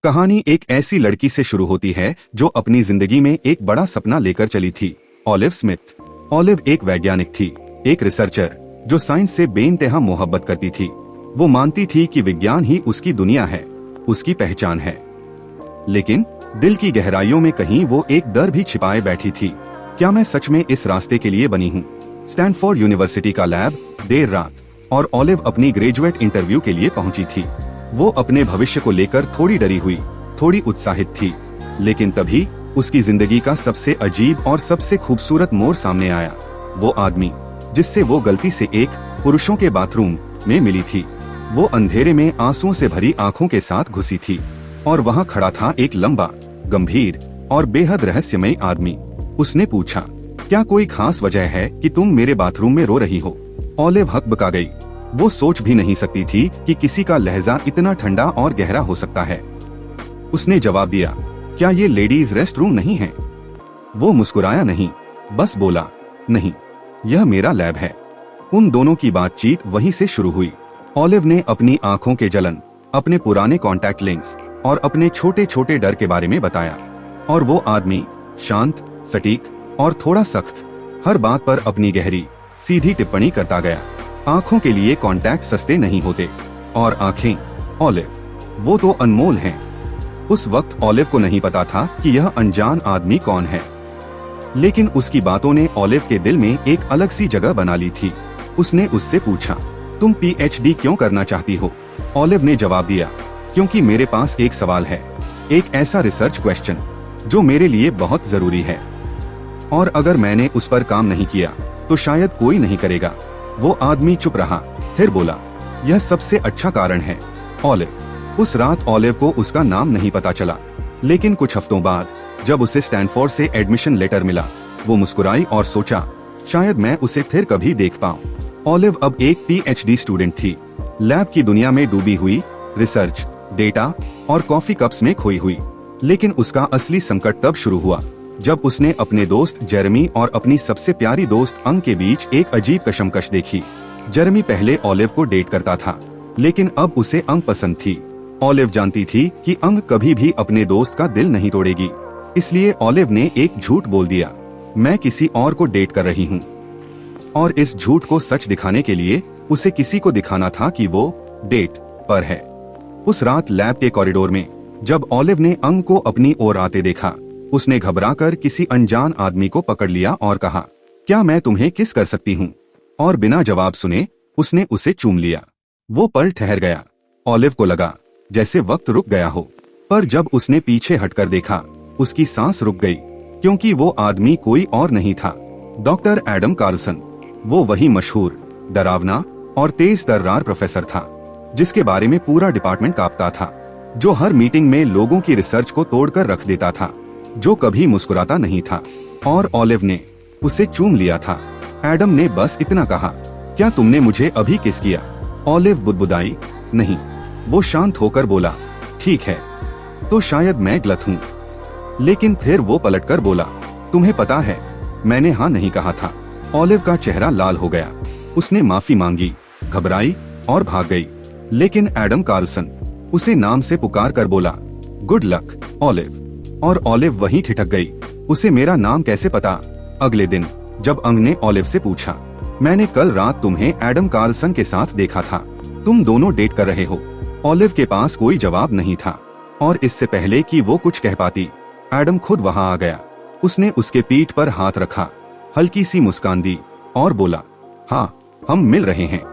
कहानी एक ऐसी लड़की से शुरू होती है जो अपनी जिंदगी में एक बड़ा सपना लेकर चली थी, ऑलिव स्मिथ। ऑलिव एक वैज्ञानिक थी, एक रिसर्चर जो साइंस से बेइंतहा मोहब्बत करती थी। वो मानती थी कि विज्ञान ही उसकी दुनिया है, उसकी पहचान है। लेकिन दिल की गहराइयों में कहीं वो एक डर भी छिपाए बैठी थी। क्या मैं सच में इस रास्ते के लिए बनी हूँ? स्टैनफोर्ड यूनिवर्सिटी का लैब, देर रात, और ऑलिव अपनी ग्रेजुएट इंटरव्यू के लिए पहुंची थी। वो अपने भविष्य को लेकर थोड़ी डरी हुई, थोड़ी उत्साहित थी। लेकिन तभी उसकी जिंदगी का सबसे अजीब और सबसे खूबसूरत मोड़ सामने आया। वो आदमी जिससे वो गलती से एक पुरुषों के बाथरूम में मिली थी, वो अंधेरे में आंसुओं से भरी आंखों के साथ घुसी थी। और वहाँ खड़ा था एक लंबा, गंभीर और बेहद रहस्यमय आदमी। उसने पूछा, क्या कोई खास वजह है कि तुम मेरे बाथरूम में रो रही हो? ऑलिव हकबका गई। वो सोच भी नहीं सकती थी कि किसी का लहजा इतना ठंडा और गहरा हो सकता है। उसने जवाब दिया, क्या ये लेडीज रेस्ट रूम नहीं है? वो मुस्कुराया नहीं, बस बोला, नहीं, यह मेरा लैब है। उन दोनों की बातचीत वहीं से शुरू हुई। ऑलिव ने अपनी आंखों के जलन, अपने पुराने कॉन्टैक्ट लेंस और अपने छोटे छोटे डर के बारे में बताया। और वो आदमी शांत, सटीक और थोड़ा सख्त, हर बात पर अपनी गहरी, सीधी टिप्पणी करता गया। आंखों के लिए कॉन्टैक्ट सस्ते नहीं होते, और आंखें, ऑलिव, वो तो अनमोल हैं। उस वक्त ऑलिव को नहीं पता था कि यह अनजान आदमी कौन है, लेकिन उसकी बातों ने ऑलिव के दिल में एक अलग सी जगह बना ली थी। उसने उससे पूछा, तुम पीएचडी क्यों करना चाहती हो? ऑलिव ने जवाब दिया, क्योंकि मेरे पास एक सवाल है, एक ऐसा रिसर्च क्वेश्चन जो मेरे लिए बहुत जरूरी है, और अगर मैंने उस पर काम नहीं किया तो शायद कोई नहीं करेगा। वो आदमी चुप रहा, फिर बोला, यह सबसे अच्छा कारण है, ऑलिव। उस रात ऑलिव को उसका नाम नहीं पता चला, लेकिन कुछ हफ्तों बाद जब उसे स्टैनफोर्ड से एडमिशन लेटर मिला, वो मुस्कुराई और सोचा, शायद मैं उसे फिर कभी देख पाऊं। ऑलिव अब एक पीएचडी स्टूडेंट थी, लैब की दुनिया में डूबी हुई, रिसर्च, डेटा और कॉफी कप्स में खोई हुई। लेकिन उसका असली संकट तब शुरू हुआ जब उसने अपने दोस्त जेरेमी और अपनी सबसे प्यारी दोस्त अंग के बीच एक अजीब कशमकश देखी। जेरेमी पहले ऑलिव को डेट करता था, लेकिन अब उसे अंग पसंद थी। ऑलिव जानती थी कि अंग कभी भी अपने दोस्त का दिल नहीं तोड़ेगी, इसलिए ऑलिव ने एक झूठ बोल दिया, मैं किसी और को डेट कर रही हूँ। और इस झूठ को सच दिखाने के लिए उसे किसी को दिखाना था कि वो डेट पर है। उस रात लैब के कॉरिडोर में जब ऑलिव ने अंग को अपनी ओर आते देखा, उसने घबराकर किसी अनजान आदमी को पकड़ लिया और कहा, क्या मैं तुम्हें किस कर सकती हूँ? और बिना जवाब सुने उसने उसे चूम लिया। वो पल ठहर गया। ऑलिव को लगा जैसे वक्त रुक गया हो, पर जब उसने पीछे हटकर देखा, उसकी सांस रुक गई, क्योंकि वो आदमी कोई और नहीं था, डॉक्टर एडम कार्लसन। वो वही मशहूर, डरावना और तेज तर्रार प्रोफेसर था जिसके बारे में पूरा डिपार्टमेंट कांपता था, जो हर मीटिंग में लोगों की रिसर्च को तोड़कर रख देता था, जो कभी मुस्कुराता नहीं था। और ऑलिव ने उसे चूम लिया था। एडम ने बस इतना कहा, क्या तुमने मुझे अभी किस किया? ऑलिव बुदबुदाई, नहीं। वो शांत होकर बोला, ठीक है, तो शायद मैं गलत हूँ। लेकिन फिर वो पलटकर बोला, तुम्हें पता है, मैंने हाँ नहीं कहा था। ऑलिव का चेहरा लाल हो गया। उसने माफी मांगी, घबराई और भाग गई। लेकिन एडम कार्लसन उसे नाम से पुकार कर बोला, गुड लक, ऑलिव। और ऑलिव वहीं ठिठक गई। उसे मेरा नाम कैसे पता? अगले दिन जब अंग ने ऑलिव से पूछा, मैंने कल रात तुम्हें एडम कार्लसन के साथ देखा था, तुम दोनों डेट कर रहे हो? ऑलिव के पास कोई जवाब नहीं था, और इससे पहले कि वो कुछ कह पाती, एडम खुद वहां आ गया। उसने उसके पीठ पर हाथ रखा, हल्की सी मुस्कान दी और बोला, हाँ, हम मिल रहे हैं।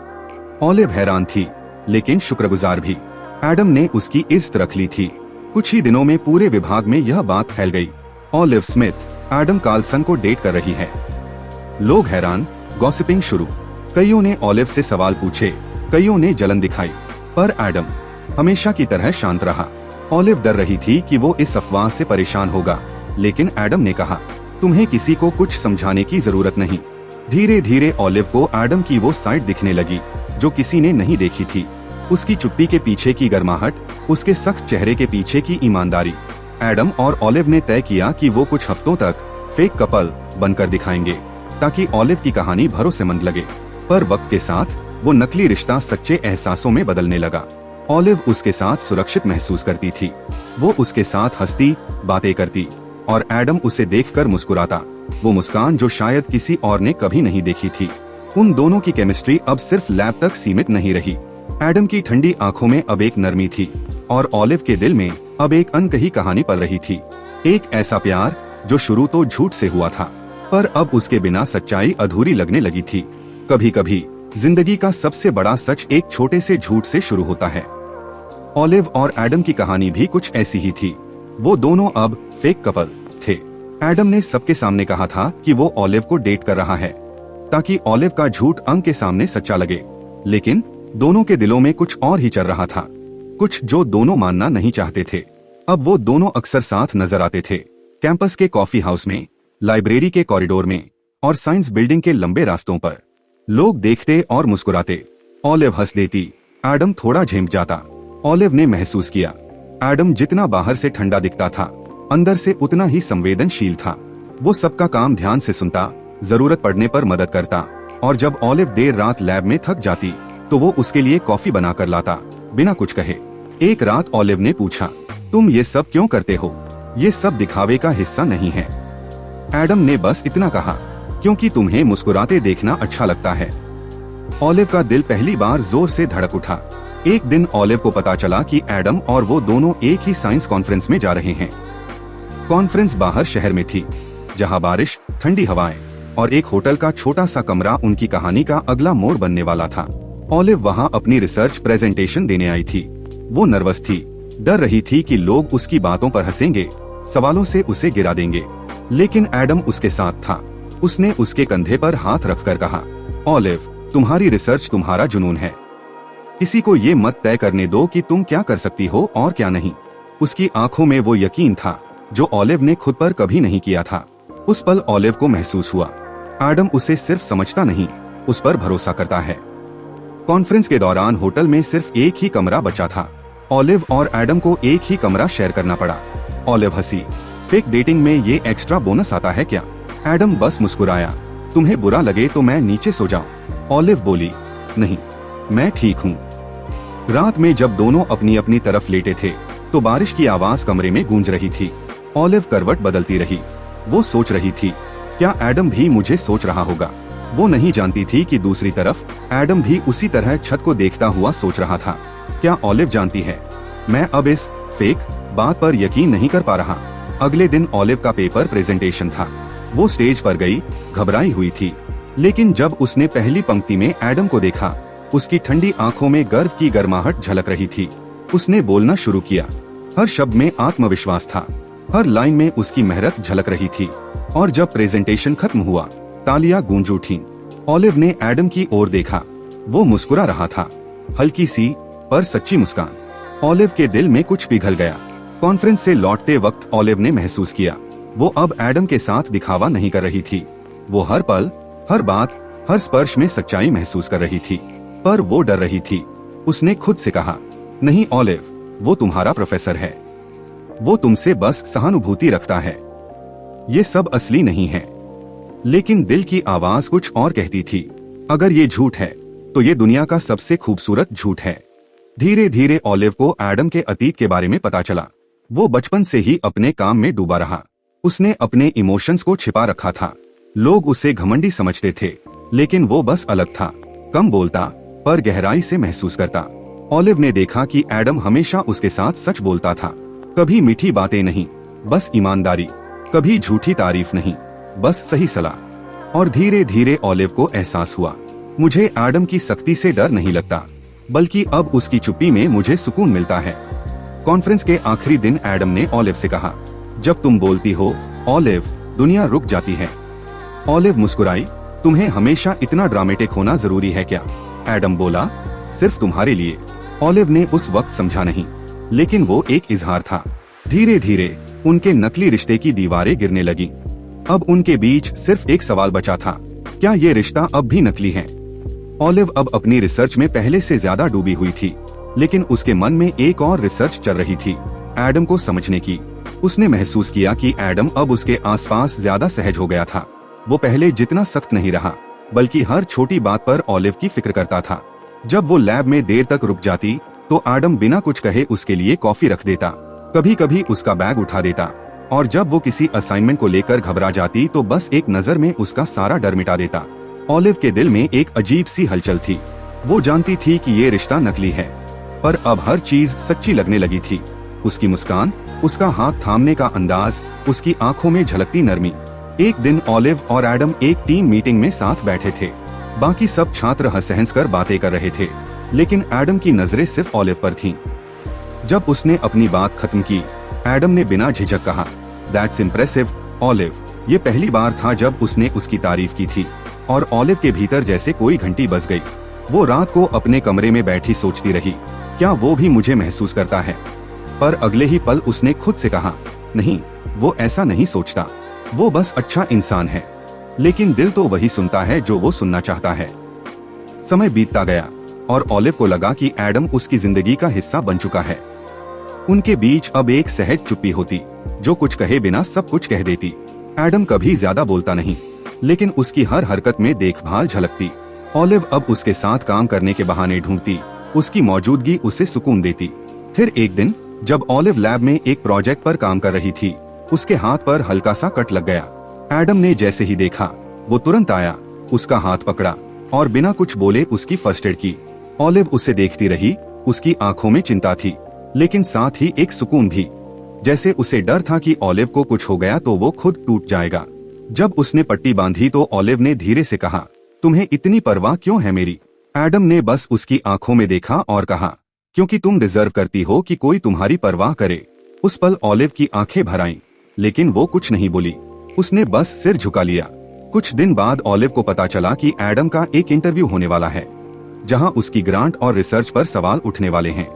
ऑलिव हैरान थी, लेकिन शुक्रगुजार भी। एडम ने उसकी इज्जत रख ली थी। कुछ ही दिनों में पूरे विभाग में यह बात फैल गई, ऑलिव स्मिथ एडम कार्लसन को डेट कर रही है। लोग हैरान, गॉसिपिंग शुरू। कईयों ने ऑलिव से सवाल पूछे, कईयों ने जलन दिखाई, पर एडम हमेशा की तरह शांत रहा। ऑलिव डर रही थी कि वो इस अफवाह से परेशान होगा, लेकिन एडम ने कहा, तुम्हें किसी को कुछ समझाने की जरूरत नहीं। धीरे धीरे ऑलिव को एडम की वो साइड दिखने लगी जो किसी ने नहीं देखी थी। उसकी चुप्पी के पीछे की गर्माहट, उसके सख्त चेहरे के पीछे की ईमानदारी। एडम और ऑलिव ने तय किया कि वो कुछ हफ्तों तक फेक कपल बनकर दिखाएंगे, ताकि ऑलिव की कहानी भरोसेमंद लगे। पर वक्त के साथ वो नकली रिश्ता सच्चे एहसासों में बदलने लगा। ऑलिव उसके साथ सुरक्षित महसूस करती थी। वो उसके साथ हंसती, बातें करती और एडम उसे देखकर मुस्कुराता। वो मुस्कान जो शायद किसी और ने कभी नहीं देखी थी। उन दोनों की केमिस्ट्री अब सिर्फ लैब तक सीमित नहीं रही। एडम की ठंडी आंखों में अब एक नरमी थी और ऑलिव के दिल में अब एक अनकही कहानी पल रही थी। एक ऐसा प्यार जो शुरू तो झूठ से हुआ था, पर अब उसके बिना सच्चाई अधूरी लगने लगी थी। कभी कभी जिंदगी का सबसे बड़ा सच एक छोटे से झूठ से शुरू होता है। ऑलिव और एडम की कहानी भी कुछ ऐसी ही थी। वो दोनों अब फेक कपल थे। एडम ने सबके सामने कहा था कि वो ऑलिव को डेट कर रहा है ताकि ऑलिव का झूठ अंक के सामने सच्चा लगे, लेकिन दोनों के दिलों में कुछ और ही चल रहा था, कुछ जो दोनों मानना नहीं चाहते थे। अब वो दोनों अक्सर साथ नजर आते थे, कैंपस के कॉफी हाउस में, लाइब्रेरी के कॉरिडोर में और साइंस बिल्डिंग के लंबे रास्तों पर। लोग देखते और मुस्कुराते। ऑलिव हंस देती, एडम थोड़ा झेम जाता। ऑलिव ने महसूस किया, एडम जितना बाहर से ठंडा दिखता था, अंदर से उतना ही संवेदनशील था। वो सबका काम ध्यान से सुनता, जरूरत पड़ने पर मदद करता और जब ऑलिव देर रात लैब में थक जाती तो वो उसके लिए कॉफी बनाकर लाता, बिना कुछ कहे। एक रात ऑलिव ने पूछा, तुम ये सब क्यों करते हो? ये सब दिखावे का हिस्सा नहीं है। एडम ने बस इतना कहा, क्योंकि तुम्हें मुस्कुराते देखना अच्छा लगता है। ऑलिव का दिल पहली बार जोर से धड़क उठा। एक दिन ऑलिव को पता चला कि एडम और वो दोनों एक ही साइंस कॉन्फ्रेंस में जा रहे हैं। कॉन्फ्रेंस बाहर शहर में थी, जहां बारिश, ठंडी हवाएं और एक होटल का छोटा सा कमरा उनकी कहानी का अगला मोड़ बनने वाला था। ऑलिव वहां अपनी रिसर्च प्रेजेंटेशन देने आई थी। वो नर्वस थी, डर रही थी कि लोग उसकी बातों पर हंसेंगे, सवालों से उसे गिरा देंगे। लेकिन एडम उसके साथ था। उसने उसके कंधे पर हाथ रखकर कहा, ऑलिव, तुम्हारी रिसर्च तुम्हारा जुनून है। किसी को ये मत तय करने दो कि तुम क्या कर सकती हो और क्या नहीं। उसकी आंखों में वो यकीन था जो ऑलिव ने खुद पर कभी नहीं किया था। उस पल ऑलिव को महसूस हुआ, एडम उसे सिर्फ समझता नहीं, उस पर भरोसा करता है। कॉन्फ्रेंस के दौरान होटल में सिर्फ एक ही कमरा बचा था। ऑलिव और एडम को एक ही कमरा शेयर करना पड़ा। ऑलिव हंसी, फेक डेटिंग में ये एक्स्ट्रा बोनस आता है क्या? एडम बस मुस्कुराया, तुम्हें बुरा लगे तो मैं नीचे सो जाऊं? ऑलिव बोली, नहीं, मैं ठीक हूँ। रात में जब दोनों अपनी अपनी तरफ लेटे थे तो बारिश की आवाज कमरे में गूंज रही थी। ऑलिव करवट बदलती रही। वो सोच रही थी, क्या एडम भी मुझे सोच रहा होगा? वो नहीं जानती थी कि दूसरी तरफ एडम भी उसी तरह छत को देखता हुआ सोच रहा था। क्या ऑलिव जानती है, मैं अब इस फेक बात पर यकीन नहीं कर पा रहा। अगले दिन ऑलिव का पेपर प्रेजेंटेशन था। वो स्टेज पर गई, घबराई हुई थी, लेकिन जब उसने पहली पंक्ति में एडम को देखा, उसकी ठंडी आंखों में गर्व की गर्माहट झलक रही थी। उसने बोलना शुरू किया। हर शब्द में आत्मविश्वास था, हर लाइन में उसकी मेहनत झलक रही थी। और जब प्रेजेंटेशन खत्म हुआ, तालियां गूंज उठीं। ऑलिव ने एडम की ओर देखा। वो मुस्कुरा रहा था, हल्की सी पर सच्ची मुस्कान। ऑलिव के दिल में कुछ पिघल गया। कॉन्फ्रेंस से लौटते वक्त ऑलिव ने महसूस किया, वो अब एडम के साथ दिखावा नहीं कर रही थी। वो हर पल, हर बात, हर स्पर्श में सच्चाई महसूस कर रही थी, पर वो डर रही थी। उसने खुद से कहा, नहीं ऑलिव, वो तुम्हारा प्रोफेसर है। वो तुमसे बस सहानुभूति रखता है। ये सब असली नहीं है। लेकिन दिल की आवाज कुछ और कहती थी, अगर ये झूठ है तो ये दुनिया का सबसे खूबसूरत झूठ है। धीरे धीरे ऑलिव को एडम के अतीत के बारे में पता चला। वो बचपन से ही अपने काम में डूबा रहा। उसने अपने इमोशंस को छिपा रखा था। लोग उसे घमंडी समझते थे, लेकिन वो बस अलग था, कम बोलता पर गहराई से महसूस करता। ऑलिव ने देखा कि एडम हमेशा उसके साथ सच बोलता था, कभी मीठी बातें नहीं, बस ईमानदारी, कभी झूठी तारीफ नहीं, बस सही सलाह। और धीरे धीरे ऑलिव को एहसास हुआ, मुझे एडम की सख्ती से डर नहीं लगता, बल्कि अब उसकी चुप्पी में मुझे सुकून मिलता है। कॉन्फ्रेंस के आखिरी दिन एडम ने ऑलिव से कहा, जब तुम बोलती हो ऑलिव, दुनिया रुक जाती है। ऑलिव मुस्कुराई, तुम्हें हमेशा इतना ड्रामेटिक होना जरूरी है क्या? एडम बोला, सिर्फ तुम्हारे लिए। ऑलिव ने उस वक्त समझा नहीं, लेकिन वो एक इजहार था। धीरे धीरे उनके नकली रिश्ते की दीवारें गिरने लगी। अब उनके बीच सिर्फ एक सवाल बचा था, क्या ये रिश्ता अब भी नकली है? ऑलिव अब अपनी रिसर्च में पहले से ज्यादा डूबी हुई थी, लेकिन उसके मन में एक और रिसर्च चल रही थी, एडम को समझने की। उसने महसूस किया कि एडम अब उसके आसपास ज्यादा सहज हो गया था। वो पहले जितना सख्त नहीं रहा, बल्कि हर छोटी बात पर ऑलिव की फिक्र करता था। जब वो लैब में देर तक रुक जाती तो एडम बिना कुछ कहे उसके लिए कॉफी रख देता। कभी कभी उसका बैग उठा देता और जब वो किसी असाइनमेंट को लेकर घबरा जाती तो बस एक नजर में उसका सारा डर मिटा देता। ऑलिव के दिल में एक अजीब सी हलचल थी। वो जानती थी कि ये रिश्ता नकली है, पर अब हर चीज सच्ची लगने लगी थी। उसकी मुस्कान, उसका हाथ थामने का अंदाज, उसकी आंखों में झलकती नरमी। एक दिन ऑलिव और एडम एक टीम मीटिंग में साथ बैठे थे। बाकी सब छात्र हंस कर बातें कर रहे थे, लेकिन एडम की नजरें सिर्फ ऑलिव पर थीं। जब उसने अपनी बात खत्म की, एडम ने बिना झिझक कहा, "That's impressive, ऑलिव।" ये पहली बार था जब उसने उसकी तारीफ की थी और ऑलिव के भीतर जैसे कोई घंटी बज गई। वो रात को अपने कमरे में बैठी सोचती रही, क्या वो भी मुझे महसूस करता है? पर अगले ही पल उसने खुद से कहा, नहीं, वो ऐसा नहीं सोचता, वो बस अच्छा इंसान है। लेकिन दिल तो वही सुनता है जो वो सुनना चाहता है। समय बीतता गया और ऑलिव को लगा कि एडम उसकी जिंदगी का हिस्सा बन चुका है। उनके बीच अब एक सहज चुप्पी होती, जो कुछ कहे बिना सब कुछ कह देती। एडम कभी ज्यादा बोलता नहीं, लेकिन उसकी हर हरकत में देखभाल झलकती। ऑलिव अब उसके साथ काम करने के बहाने ढूंढती, उसकी मौजूदगी उसे सुकून देती। फिर एक दिन जब ऑलिव लैब में एक प्रोजेक्ट पर काम कर रही थी, उसके हाथ पर हल्का सा कट लग गया। एडम ने जैसे ही देखा, वो तुरंत आया, उसका हाथ पकड़ा और बिना कुछ बोले उसकी फर्स्ट एड की। ऑलिव उसे देखती रही, उसकी आंखों में चिंता थी, लेकिन साथ ही एक सुकून भी, जैसे उसे डर था कि ऑलिव को कुछ हो गया तो वो खुद टूट जाएगा। जब उसने पट्टी बांधी तो ऑलिव ने धीरे से कहा, तुम्हें इतनी परवाह क्यों है मेरी? एडम ने बस उसकी आंखों में देखा और कहा, क्योंकि तुम डिजर्व करती हो कि कोई तुम्हारी परवाह करे। उस पल ऑलिव की आंखें भर आईं, लेकिन वो कुछ नहीं बोली, उसने बस सिर झुका लिया। कुछ दिन बाद ऑलिव को पता चला कि एडम का एक इंटरव्यू होने वाला है, जहां उसकी ग्रांट और रिसर्च पर सवाल उठने वाले हैं।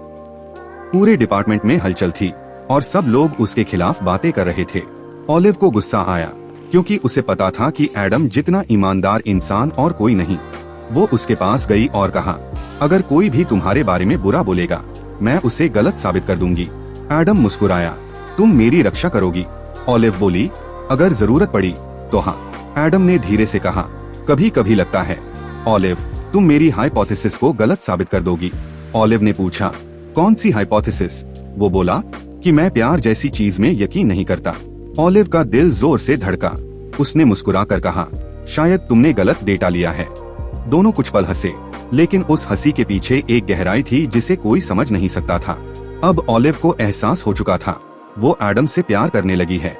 पूरे डिपार्टमेंट में हलचल थी और सब लोग उसके खिलाफ बातें कर रहे थे। ऑलिव को गुस्सा आया, क्योंकि उसे पता था कि एडम जितना ईमानदार इंसान और कोई नहीं। वो उसके पास गई और कहा, अगर कोई भी तुम्हारे बारे में बुरा बोलेगा, मैं उसे गलत साबित कर दूंगी। एडम मुस्कुराया, तुम मेरी रक्षा करोगी? ऑलिव बोली, अगर जरूरत पड़ी तो हाँ। एडम ने धीरे से कहा, कभी कभी लगता है ऑलिव, तुम मेरी हाइपोथेसिस को गलत साबित कर दोगी। ऑलिव ने पूछा, कौन सी हाइपोथेसिस? वो बोला कि मैं प्यार जैसी चीज में यकीन नहीं करता। ऑलिव का दिल जोर से धड़का। उसने मुस्कुराकर कहा, शायद तुमने गलत डेटा लिया है। दोनों कुछ पल हंसे, लेकिन उस हंसी के पीछे एक गहराई थी जिसे कोई समझ नहीं सकता था। अब ऑलिव को एहसास हो चुका था, वो एडम से प्यार करने लगी है,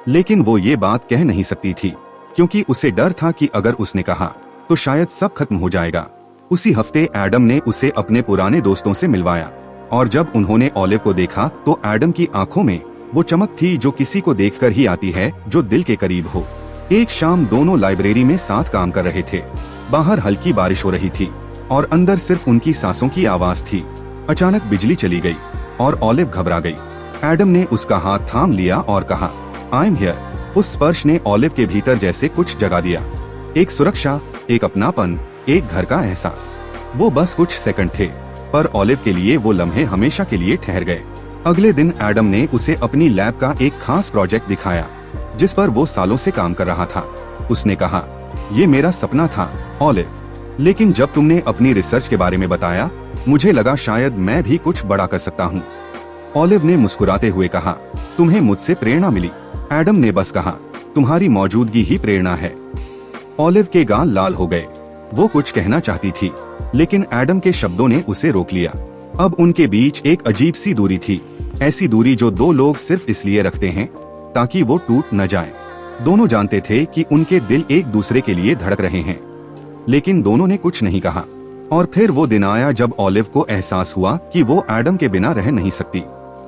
लेकिन वो ये बात कह नहीं सकती थी, क्योंकि उसे डर था कि अगर उसने कहा तो शायद सब खत्म हो जाएगा। उसी हफ्ते एडम ने उसे अपने पुराने दोस्तों से मिलवाया, और जब उन्होंने ऑलिव को देखा तो एडम की आंखों में वो चमक थी जो किसी को देखकर ही आती है जो दिल के करीब हो। एक शाम दोनों लाइब्रेरी में साथ काम कर रहे थे। बाहर हल्की बारिश हो रही थी और अंदर सिर्फ उनकी सांसों की आवाज थी। अचानक बिजली चली गई और ऑलिव घबरा गई। एडम ने उसका हाथ थाम लिया और कहा, आई एम हियर। उस स्पर्श ने ऑलिव के भीतर जैसे कुछ जगा दिया, एक सुरक्षा, एक अपनापन, एक घर का एहसास। वो बस कुछ सेकंड थे, पर ऑलिव के लिए वो लम्हे हमेशा के लिए ठहर गए। अगले दिन एडम ने उसे अपनी लैब का एक खास प्रोजेक्ट दिखाया, जिस पर वो सालों से काम कर रहा था। उसने कहा, ये मेरा सपना था ऑलिव, लेकिन जब तुमने अपनी रिसर्च के बारे में बताया, मुझे लगा शायद मैं भी कुछ बड़ा कर सकता हूँ। ऑलिव ने मुस्कुराते हुए कहा, तुम्हें मुझसे प्रेरणा मिली। एडम ने बस कहा, तुम्हारी मौजूदगी ही प्रेरणा है। ऑलिव के गाल लाल हो गए। वो कुछ कहना चाहती थी, लेकिन एडम के शब्दों ने उसे रोक लिया। अब उनके बीच एक अजीब सी दूरी थी, ऐसी दूरी जो दो लोग सिर्फ इसलिए रखते हैं ताकि वो टूट न जाए। दोनों जानते थे कि उनके दिल एक दूसरे के लिए धड़क रहे हैं, लेकिन दोनों ने कुछ नहीं कहा। और फिर वो दिन आया जब ऑलिव को एहसास हुआ कि वो एडम के बिना रह नहीं सकती।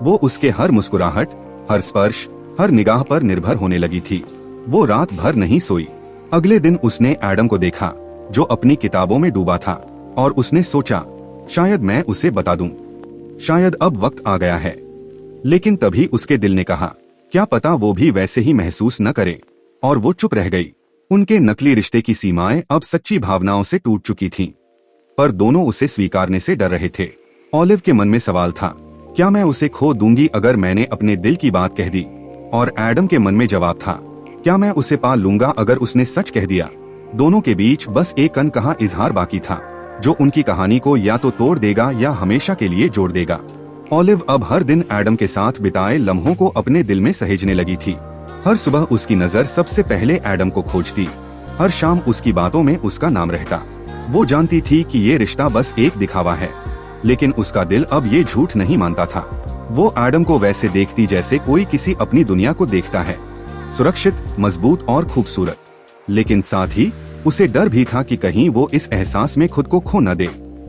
वो उसके हर मुस्कुराहट, हर स्पर्श, हर निगाह पर निर्भर होने लगी थी। वो रात भर नहीं सोई। अगले दिन उसने एडम को देखा, जो अपनी किताबों में डूबा था, और उसने सोचा, शायद मैं उसे बता दूं, शायद अब वक्त आ गया है। लेकिन तभी उसके दिल ने कहा, क्या पता वो भी वैसे ही महसूस न करे। और वो चुप रह गई। उनके नकली रिश्ते की सीमाएं अब सच्ची भावनाओं से टूट चुकी थीं, पर दोनों उसे स्वीकारने से डर रहे थे। ऑलिव के मन में सवाल था, क्या मैं उसे खो दूंगी अगर मैंने अपने दिल की बात कह दी? और एडम के मन में जवाब था, क्या मैं उसे पा लूंगा अगर उसने सच कह दिया? दोनों के बीच बस एक अनकहा इजहार बाकी था। जो उनकी कहानी को या तो तोड़ देगा या हमेशा के लिए जोड़ देगा। ऑलिव अब हर दिन एडम के साथ बिताए लम्हों को अपने दिल में सहेजने लगी थी। हर सुबह उसकी नजर सबसे पहले एडम को खोजती, हर शाम उसकी बातों में उसका नाम रहता। वो जानती थी कि ये रिश्ता बस एक दिखावा है, लेकिन उसका दिल अब ये झूठ नहीं मानता था। वो एडम को वैसे देखती जैसे कोई किसी अपनी दुनिया को देखता है, सुरक्षित, मजबूत और खूबसूरत। लेकिन साथ ही उसे डर भी था कि कहीं वो इस एहसास में खुद को खो न दे।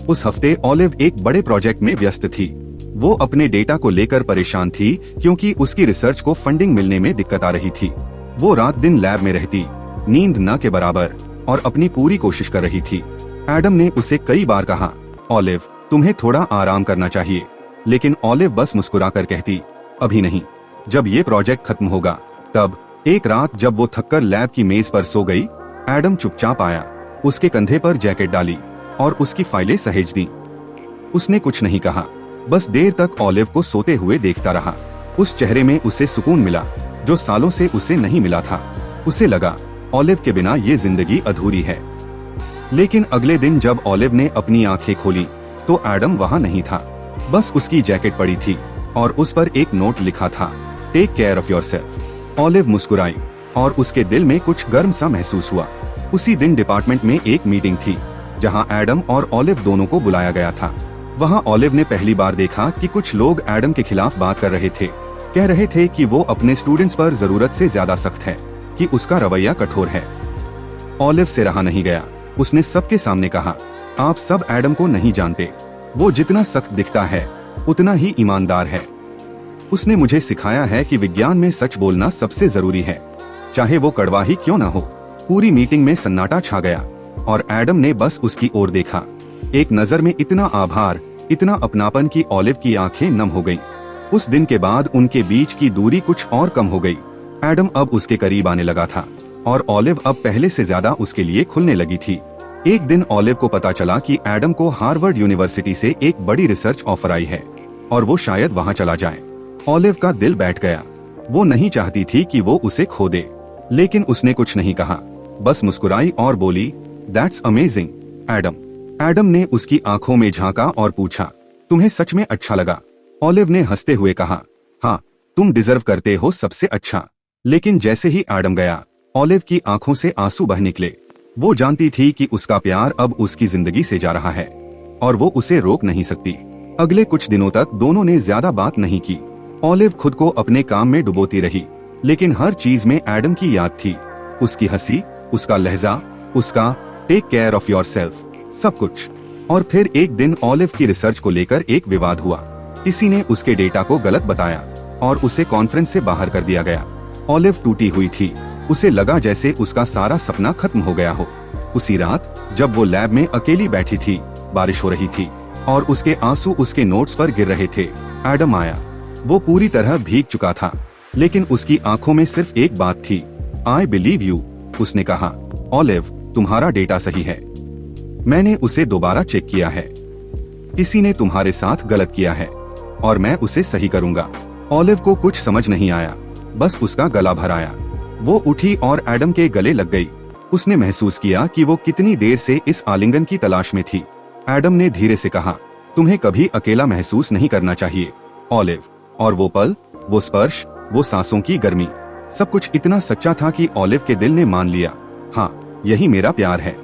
उस हफ्ते ऑलिव एक बड़े प्रोजेक्ट में व्यस्त थी। वो अपने डेटा को लेकर परेशान थी क्योंकि उसकी रिसर्च को फंडिंग मिलने में दिक्कत आ रही थी। वो रात दिन लैब में रहती, नींद न के बराबर, और अपनी पूरी कोशिश कर रही थी। एडम ने उसे कई बार कहा, ऑलिव, तुम्हें थोड़ा आराम करना चाहिए, लेकिन ऑलिव बस मुस्कुराकर कहती, अभी नहीं, जब ये प्रोजेक्ट खत्म होगा तब। एक रात जब वो थककर लैब की मेज पर सो गई, एडम चुपचाप आया, उसके कंधे पर जैकेट डाली और उसकी फाइलें सहेज दी। उसने कुछ नहीं कहा, बस देर तक ऑलिव को सोते हुए देखता रहा। उस चेहरे में उसे सुकून मिला जो सालों से उसे नहीं मिला था। उसे लगा, ऑलिव के बिना ये जिंदगी अधूरी है। लेकिन अगले दिन जब ऑलिव ने अपनी आंखें खोली तो एडम वहाँ नहीं था। बस उसकी जैकेट पड़ी थी और उस पर एक नोट लिखा था, take care of yourself. Olive मुस्कुराई और उसके दिल में कुछ गर्म सा महसूस हुआ। उसी दिन डिपार्टमेंट में एक मीटिंग थी जहां एडम और ऑलिव दोनों को बुलाया गया था। वहां ऑलिव ने पहली बार देखा कि कुछ लोग एडम के खिलाफ बात कर रहे थे। कह रहे थे कि वो अपने स्टूडेंट्स पर जरूरत से ज्यादा सख्त है, कि उसका रवैया कठोर है। ऑलिव से रहा नहीं गया। उसने सबके सामने कहा, आप सब एडम को नहीं जानते। वो जितना सख्त दिखता है उतना ही ईमानदार है। उसने मुझे सिखाया है कि विज्ञान में सच बोलना सबसे जरूरी है, चाहे वो कड़वा ही क्यों न हो। पूरी मीटिंग में सन्नाटा छा गया और एडम ने बस उसकी ओर देखा। एक नजर में इतना आभार, इतना अपनापन कि ऑलिव की आंखें नम हो गईं। उस दिन के बाद उनके बीच की दूरी कुछ और कम हो गई। एडम अब उसके करीब आने लगा था और ऑलिव अब पहले से ज्यादा उसके लिए खुलने लगी थी। एक दिन ऑलिव को पता चला कि एडम को हार्वर्ड यूनिवर्सिटी से एक बड़ी रिसर्च ऑफर आई है और वो शायद वहाँ चला जाए। ऑलिव का दिल बैठ गया। वो नहीं चाहती थी कि वो उसे खो दे, लेकिन उसने कुछ नहीं कहा, बस मुस्कुराई और बोली, दैट्स अमेजिंग एडम। एडम ने उसकी आंखों में झांका और पूछा, तुम्हें सच में अच्छा लगा? ऑलिव ने हंसते हुए कहा, हाँ, तुम डिजर्व करते हो सबसे अच्छा। लेकिन जैसे ही एडम गया, ऑलिव की आंखों से आंसू बह निकले। वो जानती थी कि उसका प्यार अब उसकी जिंदगी से जा रहा है और वो उसे रोक नहीं सकती। अगले कुछ दिनों तक दोनों ने ज्यादा बात नहीं की। ऑलिव खुद को अपने काम में डुबोती रही, लेकिन हर चीज में एडम की याद थी। उसकी हंसी, उसका लहजा, उसका टेक केयर ऑफ योरसेल्फ, सब कुछ। और फिर एक दिन ऑलिव की रिसर्च को लेकर एक विवाद हुआ। किसी ने उसके डेटा को गलत बताया और उसे कॉन्फ्रेंस से बाहर कर दिया गया। ऑलिव टूटी हुई थी। उसे लगा जैसे उसका सारा सपना खत्म हो गया हो। उसी रात जब वो लैब में अकेली बैठी थी, बारिश हो रही थी और उसके आंसू उसके नोट्स पर गिर रहे थे, एडम आया। वो पूरी तरह भीग चुका था, लेकिन उसकी आंखों में सिर्फ एक बात थी, आई बिलीव यू। उसने कहा, ऑलिव, तुम्हारा डेटा सही है। मैंने उसे दोबारा चेक किया है। किसी ने तुम्हारे साथ गलत किया है और मैं उसे सही करूंगा। ऑलिव को कुछ समझ नहीं आया, बस उसका गला भर आया। वो उठी और एडम के गले लग गई। उसने महसूस किया कि वो कितनी देर से इस आलिंगन की तलाश में थी। एडम ने धीरे से कहा, तुम्हें कभी अकेला महसूस नहीं करना चाहिए, ऑलिव। और वो पल, वो स्पर्श, वो सांसों की गर्मी, सब कुछ इतना सच्चा था कि ऑलिव के दिल ने मान लिया, हाँ, यही मेरा प्यार है।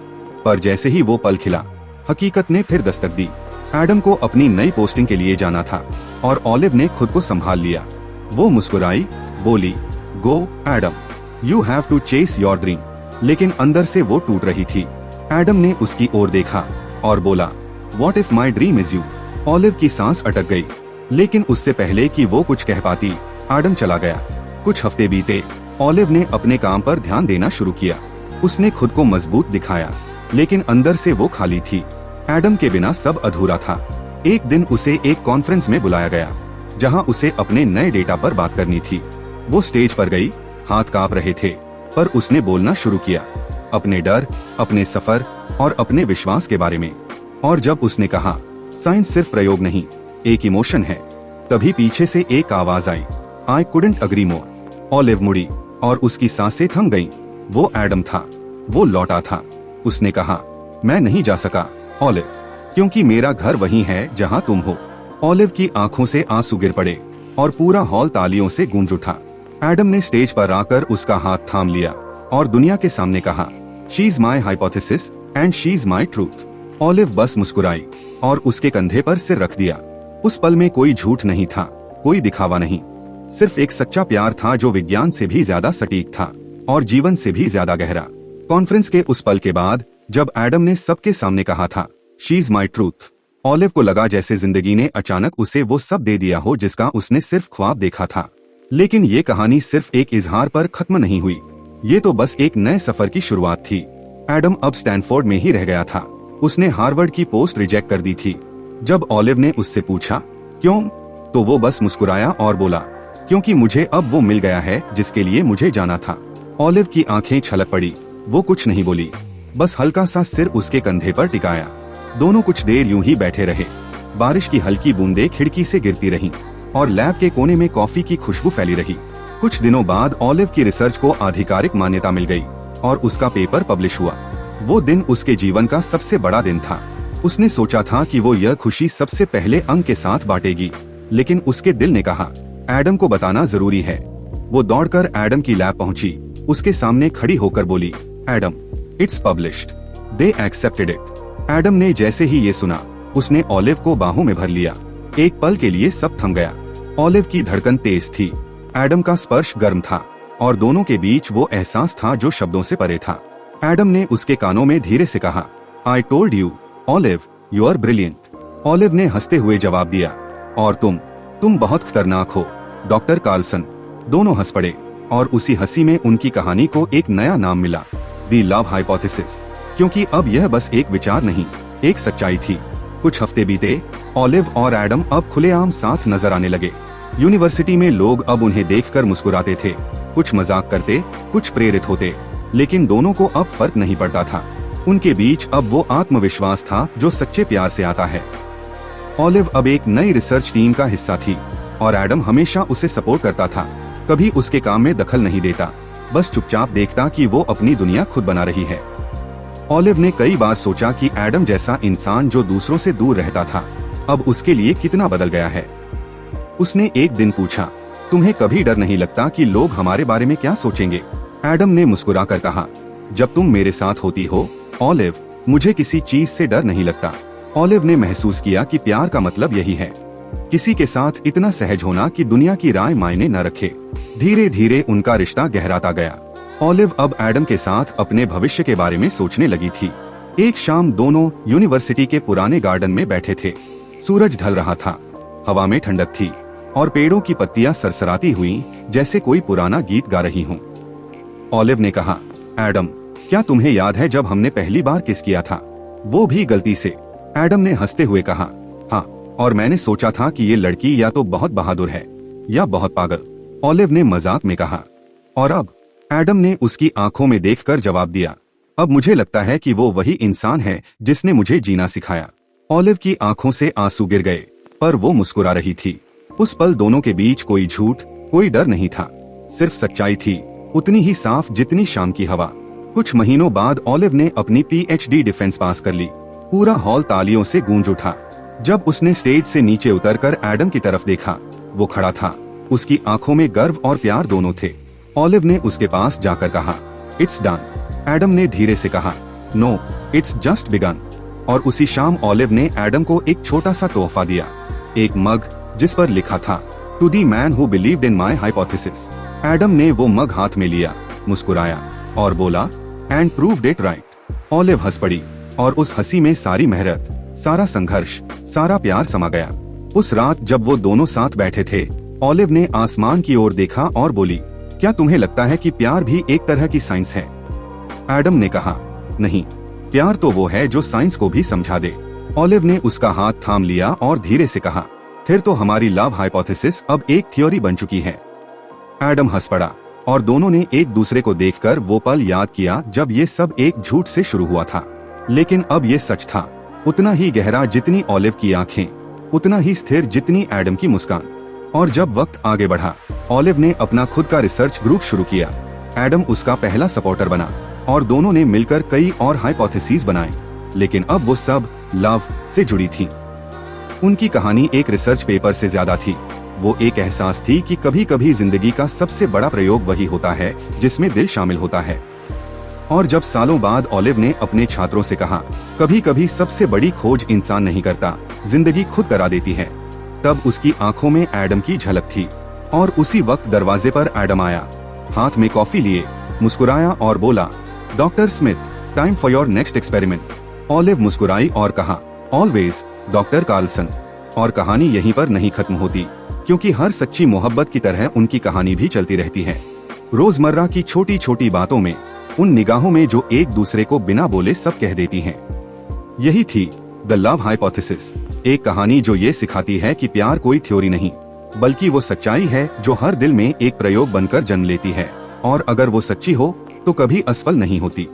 पर जैसे ही वो पल खिला, हकीकत ने फिर दस्तक दी। एडम को अपनी नई पोस्टिंग के लिए जाना था और ऑलिव ने खुद को संभाल लिया। वो मुस्कुराई, बोली, go Adam, you have to chase your dream. लेकिन अंदर से वो टूट रही थी। एडम ने उसकी ओर देखा और बोला, what if my dream is you. Olive की सांस अटक गई, लेकिन उससे पहले कि वो कुछ कह पाती, एडम चला गया। कुछ हफ्ते बीते। ऑलिव ने अपने काम पर ध्यान देना शुरू किया। उसने खुद को मजबूत दिखाया, लेकिन अंदर से वो खाली थी। एडम के बिना सब अधूरा था। एक दिन उसे एक कॉन्फ्रेंस में बुलाया गया, जहां उसे अपने नए डेटा पर बात करनी थी। वो स्टेज पर गई, हाथ कांप रहे थे, पर उसने बोलना शुरू किया, अपने डर, अपने सफर और अपने विश्वास के बारे में। और जब उसने कहा, साइंस सिर्फ प्रयोग नहीं, एक इमोशन है, तभी पीछे से एक आवाज आई, I couldn't agree more. Olive मुड़ी और उसकी सांसें थम गईं। वो एडम था। वो लौटा था। उसने कहा, मैं नहीं जा सका, ऑलिव, क्योंकि मेरा घर वही है जहाँ तुम हो। ऑलिव की आंखों से आंसू गिर पड़े और पूरा हॉल तालियों से गूंज उठा। एडम ने स्टेज पर आकर उसका हाथ थाम लिया और दुनिया के सामने कहा, she is my hypothesis and she is my truth. Olive बस मुस्कुराई और उसके कंधे पर सिर रख दिया। उस पल में कोई झूठ नहीं था, कोई दिखावा नहीं, सिर्फ एक सच्चा प्यार था जो विज्ञान से भी ज्यादा सटीक था और जीवन से भी ज्यादा गहरा। कॉन्फ्रेंस के उस पल के बाद जब एडम ने सबके सामने कहा था, she is my truth, olive को लगा जैसे जिंदगी ने अचानक उसे वो सब दे दिया हो जिसका उसने सिर्फ ख्वाब देखा था। लेकिन ये कहानी सिर्फ एक इजहार पर खत्म नहीं हुई, ये तो बस एक नए सफर की शुरुआत थी। एडम अब स्टैनफोर्ड में ही रह गया था। उसने हार्वर्ड की पोस्ट रिजेक्ट कर दी थी। जब ऑलिव ने उससे पूछा क्यों, तो वो बस मुस्कुराया और बोला, क्योंकि मुझे अब वो मिल गया है जिसके लिए मुझे जाना था। ऑलिव की आंखें छलक पड़ी। वो कुछ नहीं बोली, बस हल्का सा सिर उसके कंधे पर टिकाया। दोनों कुछ देर यूं ही बैठे रहे। बारिश की हल्की बूंदें खिड़की से गिरती रहीं और लैब के कोने में कॉफी की खुशबू फैली रही। कुछ दिनों बाद ऑलिव की रिसर्च को आधिकारिक मान्यता मिल गई और उसका पेपर पब्लिश हुआ। वो दिन उसके जीवन का सबसे बड़ा दिन था। उसने सोचा था कि वो यह खुशी सबसे पहले अंक के साथ बांटेगी, लेकिन उसके दिल ने कहा, एडम को बताना जरूरी है। वो दौड़कर एडम की लैब पहुंची, उसके सामने खड़ी होकर बोली, Adam, it's published, they accepted it. Adam ने जैसे ही ये सुना, उसने ऑलिव को बाहों में भर लिया। एक पल के लिए सब थम गया। ऑलिव की धड़कन तेज थी, एडम का स्पर्श गर्म था और दोनों के बीच वो एहसास था जो शब्दों से परे था। एडम ने उसके कानों में धीरे से कहा, I told you Olive, you are brilliant. Olive ने हंसते हुए जवाब दिया, और तुम बहुत खतरनाक हो, डॉक्टर कार्लसन। दोनों हंस पड़े और उसी हंसी में उनकी कहानी को एक नया नाम मिला, दी लव हाइपोथेसिस, क्योंकि अब यह बस एक विचार नहीं, एक सच्चाई थी। कुछ हफ्ते बीते, ऑलिव और एडम अब खुलेआम साथ नजर आने लगे। यूनिवर्सिटी में लोग अब उन्हें देखकर मुस्कुराते थे, कुछ मजाक करते, कुछ प्रेरित होते, लेकिन दोनों को अब फर्क नहीं पड़ता था। उनके बीच अब वो आत्मविश्वास था जो सच्चे प्यार से आता है। ऑलिव अब एक नई रिसर्च टीम का हिस्सा थी और एडम हमेशा उसे सपोर्ट करता था। कभी उसके काम में दखल नहीं देता, बस चुपचाप देखता कि वो अपनी दुनिया खुद बना रही है। ऑलिव ने कई बार सोचा कि एडम जैसा इंसान जो दूसरों से दूर रहता था, अब उसके लिए कितना बदल गया है। उसने एक दिन पूछा, तुम्हें कभी डर नहीं लगता कि लोग हमारे बारे में क्या सोचेंगे? एडम ने मुस्कुराकर कहा, जब तुम मेरे साथ होती हो ऑलिव, मुझे किसी चीज से डर नहीं लगता। ऑलिव ने महसूस किया कि प्यार का मतलब यही है, किसी के साथ इतना सहज होना कि दुनिया की राय मायने न रखे। धीरे धीरे उनका रिश्ता गहराता गया। ऑलिव अब एडम के साथ अपने भविष्य के बारे में सोचने लगी थी। एक शाम दोनों यूनिवर्सिटी के पुराने गार्डन में बैठे थे। सूरज ढल रहा था, हवा में ठंडक थी और पेड़ों की पत्तियां सरसराती हुई जैसे कोई पुराना गीत गा रही हों। ऑलिव ने कहा, एडम, क्या तुम्हें याद है जब हमने पहली बार किस किया था, वो भी गलती से? एडम ने हंसते हुए कहा, हाँ, और मैंने सोचा था कि ये लड़की या तो बहुत बहादुर है या बहुत पागल। ऑलिव ने मजाक में कहा, और अब? एडम ने उसकी आंखों में देखकर जवाब दिया, अब मुझे लगता है कि वो वही इंसान है जिसने मुझे जीना सिखाया। ऑलिव की आंखों से आंसू गिर गए, पर वो मुस्कुरा रही थी। उस पल दोनों के बीच कोई झूठ, कोई डर नहीं था, सिर्फ सच्चाई थी, उतनी ही साफ जितनी शाम की हवा। कुछ महीनों बाद ऑलिव ने अपनी पीएचडी डिफेंस पास कर ली। पूरा हॉल तालियों से गूंज उठा। जब उसने स्टेज से नीचे उतरकर एडम की तरफ देखा, वो खड़ा था, उसकी आंखों में गर्व और प्यार दोनों थे। ऑलिव ने उसके पास जाकर कहा, इट्स डन। एडम ने धीरे से कहा, नो, इट्स जस्ट बिगन। और उसी शाम ऑलिव ने एडम को एक छोटा सा तोहफा दिया, एक मग जिस पर लिखा था, to the man who believed in my hypothesis. Adam ने वो मग हाथ में लिया, मुस्कुराया और बोला, and proved it right. Olive हंस पड़ी और उस हंसी में सारी मेहनत, सारा संघर्ष, सारा प्यार समा गया। उस रात जब वो दोनों साथ बैठे थे, ऑलिव ने आसमान की ओर देखा और बोली, क्या तुम्हें लगता है कि प्यार भी एक तरह की साइंस है? एडम ने कहा, नहीं, प्यार तो वो है जो साइंस को भी समझा दे। ऑलिव ने उसका हाथ थाम लिया और धीरे से कहा, फिर तो हमारी लव हाइपोथेसिस अब एक थ्योरी बन चुकी है। एडम हंस पड़ा और दोनों ने एक दूसरे को देखकर वो पल याद किया जब ये सब एक झूठ से शुरू हुआ था, लेकिन अब ये सच था, उतना ही गहरा जितनी ऑलिव की आंखें, उतना ही स्थिर जितनी एडम की मुस्कान। और जब वक्त आगे बढ़ा, ऑलिव ने अपना खुद का रिसर्च ग्रुप शुरू किया। एडम उसका पहला सपोर्टर बना और दोनों ने मिलकर कई और हाइपोथेसिस बनाए। लेकिन अब वो सब लव से जुड़ी थी। उनकी कहानी एक रिसर्च पेपर से ज्यादा थी। वो एक एहसास थी कि कभी कभी जिंदगी का सबसे बड़ा प्रयोग वही होता है जिसमें दिल शामिल होता है। और जब सालों बाद ओलिव ने अपने छात्रों से कहा, कभी कभी सबसे बड़ी खोज इंसान नहीं करता, जिंदगी खुद करा देती है, तब उसकी आंखों में एडम की झलक थी। और उसी वक्त दरवाजे पर एडम आया, हाथ में कॉफी लिए, मुस्कुराया और बोला, doctor Smith, time for your next experiment. Olive मुस्कुराई और कहा, ऑलवेज डॉक्टर कार्लसन। और कहानी यहीं पर नहीं खत्म होती, क्योंकि हर सच्ची मोहब्बत की तरह उनकी कहानी भी चलती रहती है। रोजमर्रा की छोटी छोटी बातों में, उन निगाहों में जो एक दूसरे को बिना बोले सब कह देती हैं। यही थी द लव हाइपोथेसिस, एक कहानी जो ये सिखाती है कि प्यार कोई थ्योरी नहीं, बल्कि वो सच्चाई है जो हर दिल में एक प्रयोग बनकर जन्म लेती है, और अगर वो सच्ची हो तो कभी असफल नहीं होती।